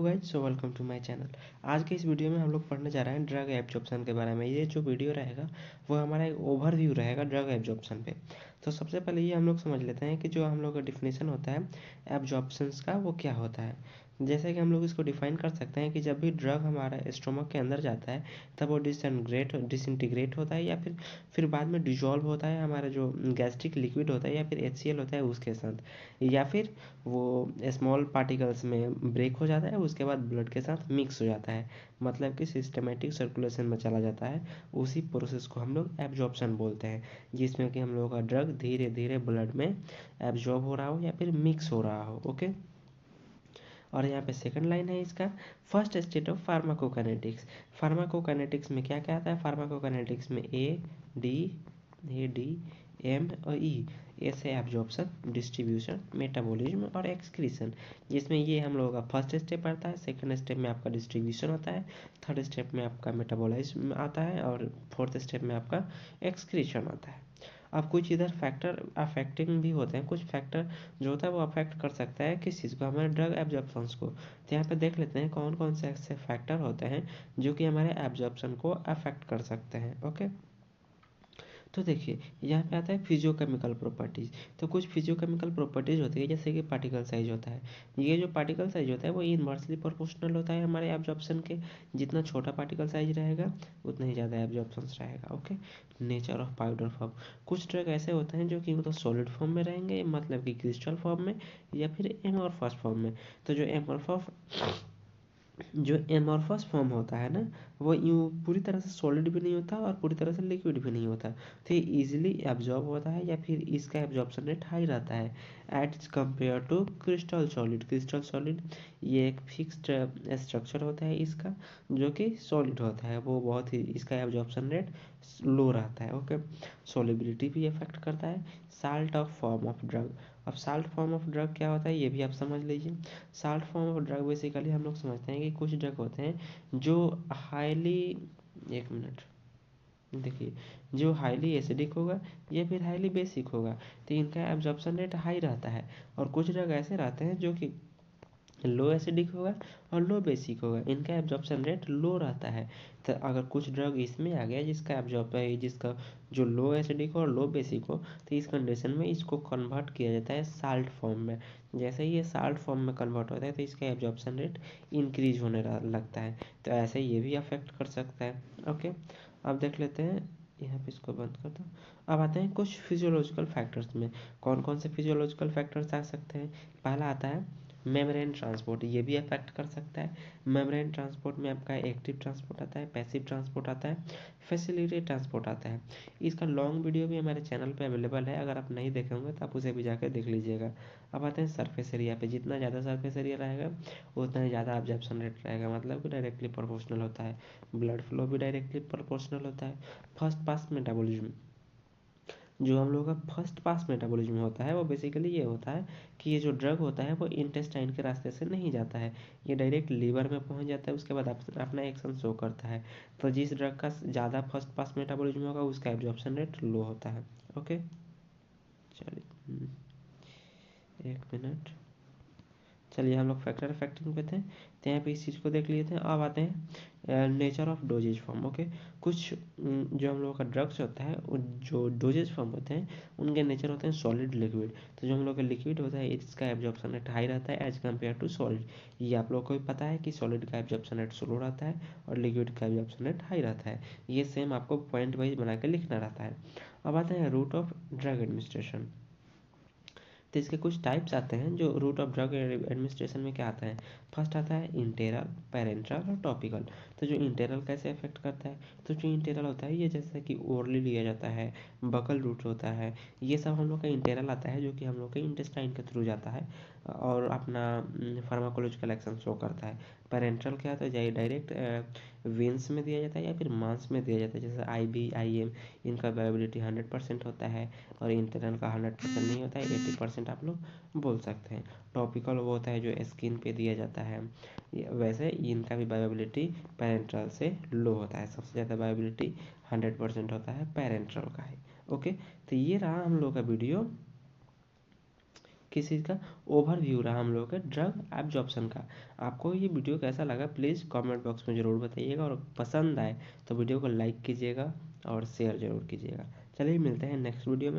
Guys, so welcome to my channel. आज के इस वीडियो में हम लोग पढ़ने जा रहे हैं ड्रग एब्जॉर्प्शन के बारे में। ये जो वीडियो रहेगा वो हमारा एक ओवरव्यू रहेगा ड्रग एब्जॉर्प्शन पे। तो सबसे पहले ये हम लोग समझ लेते हैं कि जो हम लोग का डिफिनेशन होता है एब्जॉर्प्शंस का वो क्या होता है। जैसे कि हम लोग इसको डिफाइन कर सकते हैं कि जब भी ड्रग हमारा स्टोमक के अंदर जाता है तब वो डिसइंटीग्रेट होता है या फिर बाद में डिजॉल्व होता है हमारा जो गैस्ट्रिक लिक्विड होता है या फिर HCl होता है उसके साथ, या फिर वो स्मॉल पार्टिकल्स में ब्रेक हो जाता है, उसके बाद ब्लड के साथ मिक्स हो जाता है, मतलब कि सिस्टमेटिक सर्कुलेशन में चला जाता है। उसी प्रोसेस को हम लोग एब्जॉर्प्शन बोलते हैं, जिसमें कि हम लोगों का ड्रग धीरे धीरे ब्लड में एब्जॉर्ब हो रहा हो या फिर मिक्स हो रहा हो। ओके, और यहाँ पे सेकंड लाइन है इसका, first state of pharmacokinetics. Pharmacokinetics में क्या क्या आता है? फार्माकोकाइनेटिक्स में ए डी एम और ई, ऐसे एब्जॉर्प्शन, डिस्ट्रीब्यूशन, मेटाबॉलिज्म और एक्सक्रीशन, जिसमें ये हम लोगों का फर्स्ट स्टेप आता है। सेकंड स्टेप में आपका डिस्ट्रीब्यूशन आता है, थर्ड स्टेप में आपका मेटाबॉलिज्म आता है और फोर्थ स्टेप में आपका एक्सक्रीशन आता है। अब कुछ इधर फैक्टर अफेक्टिंग भी होते हैं, कुछ फैक्टर जो होता है वो अफेक्ट कर सकता है किस चीज़ को, हमारे ड्रग एब्जॉर्प्शंस को। तो यहाँ पे देख लेते हैं कौन कौन से ऐसे फैक्टर होते हैं जो कि हमारे एब्जॉर्प्शन को अफेक्ट कर सकते हैं। ओके, तो देखिए यहाँ पे आता है फिजियोकेमिकल प्रॉपर्टीज़। तो कुछ फिजियोकेमिकल प्रॉपर्टीज़ होती है, जैसे कि पार्टिकल साइज होता है। ये जो पार्टिकल साइज होता है वो इनवर्सली प्रोपोर्शनल होता है हमारे एब्जॉर्प्शन के। जितना छोटा पार्टिकल साइज रहेगा उतना ही ज़्यादा एब्जॉर्प्शन रहेगा। Okay, nature of powder form. कुछ ड्रग ऐसे होते हैं जो कि तो सॉलिड फॉर्म में रहेंगे, मतलब कि क्रिस्टल फॉर्म में या फिर एमॉर्फस फॉर्म में। तो जो एमॉर्फस फॉर्म होता है ना, वो यूँ पूरी तरह से सॉलिड भी नहीं होता और पूरी तरह से लिक्विड भी नहीं होता। तो ये ईजिली एब्जॉर्ब होता है या फिर इसका एब्जॉर्प्शन रेट हाई रहता है at compare to crystal solid. Crystal solid ये एक फिक्स्ड स्ट्रक्चर होता है इसका, जो कि सॉलिड होता है, वो बहुत ही इसका एब्जॉर्प्शन रेट लो रहता है। ओके, सॉलिबिलिटी भी इफेक्ट करता है। Salt of form of drug. अब साल्ट फॉर्म ऑफ ड्रग क्या होता है ये भी आप समझ लीजिए। Salt form of drug basically हम लोग समझते हैं कि कुछ ड्रग होते हैं जो हाईली, एक मिनट, देखिए, जो हाईली एसिडिक होगा या फिर हाईली बेसिक होगा तो इनका एब्जॉर्प्शन रेट हाई रहता है। और कुछ ड्रग ऐसे रहते हैं जो कि लो एसिडिक होगा और लो बेसिक होगा, इनका एब्जॉर्प्शन रेट लो रहता है। तो अगर कुछ ड्रग इसमें आ गया जिसका जो लो एसिडिक हो और लो बेसिक हो, तो इस कंडीशन में इसको कन्वर्ट किया जाता है साल्ट फॉर्म में। जैसे ही ये साल्ट फॉर्म में कन्वर्ट होता है तो इसका एब्जॉर्प्शन रेट इंक्रीज होने लगता है। तो ऐसे ये भी अफेक्ट कर सकता है। ओके, अब देख लेते हैं, यहाँ पे इसको बंद कर दो। अब आते हैं कुछ फिजियोलॉजिकल फैक्टर्स में। कौन कौन से फिजियोलॉजिकल फैक्टर्स आ सकते हैं? पहला आता है मेम्ब्रेन ट्रांसपोर्ट, ये भी अफेक्ट कर सकता है। मेम्ब्रेन ट्रांसपोर्ट में आपका एक्टिव ट्रांसपोर्ट आता है, पैसिव ट्रांसपोर्ट आता है, फैसिलिटी ट्रांसपोर्ट आता है। इसका लॉन्ग वीडियो भी हमारे चैनल पे अवेलेबल है, अगर आप नहीं देखे होंगे तो आप उसे भी जाकर देख लीजिएगा। अब आते हैं सरफेस एरिया पे। जितना ज़्यादा सरफेस एरिया रहेगा उतना ही ज़्यादा एब्जॉर्प्शन रेट रहेगा, मतलब कि डायरेक्टली प्रोपोर्शनल होता है। ब्लड फ्लो भी डायरेक्टली प्रोपोर्शनल होता है। फर्स्ट पास मेटाबॉलिज्म, जो हम लोगों का फर्स्ट पास मेटाबॉलिज्म होता है वो बेसिकली ये होता है कि ये जो ड्रग होता है वो इंटेस्टाइन के रास्ते से नहीं जाता है, ये डायरेक्ट लीवर में पहुंच जाता है, उसके बाद अपना एक्शन शो करता है। तो जिस ड्रग का ज़्यादा फर्स्ट पास मेटाबॉलिज्म होगा उसका एब्जॉर्प्शन रेट लो होता है। ओके, चलिए, एक मिनट, चलिए हम लोग फैक्टर अफेक्टिंग पे थे तो यहाँ पे इस चीज़ को देख लिए थे। अब आते हैं nature of doses form. Okay, कुछ जो हम लोगों का ड्रग्स होता है जो डोजेज फॉर्म होते हैं उनके नेचर होते हैं सॉलिड लिक्विड। तो जो हम लोग का लिक्विड होता है इसका एब्जॉर्प्शन रेट हाई रहता है एज कम्पेयर टू सॉलिड। ये आप लोग को भी पता है कि सॉलिड का एब्जॉर्प्शन रेट स्लो रहता है और लिक्विड का एब्जॉर्प्शन रेट हाई रहता है। ये सेम आपको पॉइंट वाइज बना के लिखना रहता है। अब आते हैं रूट ऑफ ड्रग एडमिनिस्ट्रेशन। तो इसके कुछ टाइप्स आते हैं। जो रूट ऑफ ड्रग एडमिनिस्ट्रेशन में क्या आता है? फर्स्ट आता है इंटेरल, पेरेंट्रल और टॉपिकल। तो जो इंटेरल कैसे अफेक्ट करता है? तो जो इंटेरल होता है ये जैसे कि ओरली लिया जाता है, बकल रूट होता है, ये सब हम लोग का इंटेरल आता है, जो कि हम लोग के इंटेस्टाइन के थ्रू जाता है और अपना फार्माकोलॉजिकल एक्शन शो करता है। पेरेंट्रल क्या होता है? डायरेक्ट वेंस में दिया जाता है या फिर मांस में दिया जाता है, जैसे IV, IM, इनका वायबिलिटी 100% होता है और इंटरनल का 100% नहीं होता है, 80% आप लोग बोल सकते हैं। टॉपिकल वो होता है जो स्किन पे दिया जाता है। वैसे इनका भी वायबिलिटी पेरेंट्रल से लो होता है, सबसे ज़्यादा वायबिलिटी 100% होता है पेरेंट्रल का है। ओके, तो ये रहा हम लोग का वीडियो किस चीज़ का ओवरव्यू रहा हम लोगों के ड्रग एब्जॉर्प्शन का। आपको ये वीडियो कैसा लगा प्लीज़ कमेंट बॉक्स में ज़रूर बताइएगा, और पसंद आए तो वीडियो को लाइक कीजिएगा और शेयर ज़रूर कीजिएगा। चलिए मिलते हैं नेक्स्ट वीडियो में।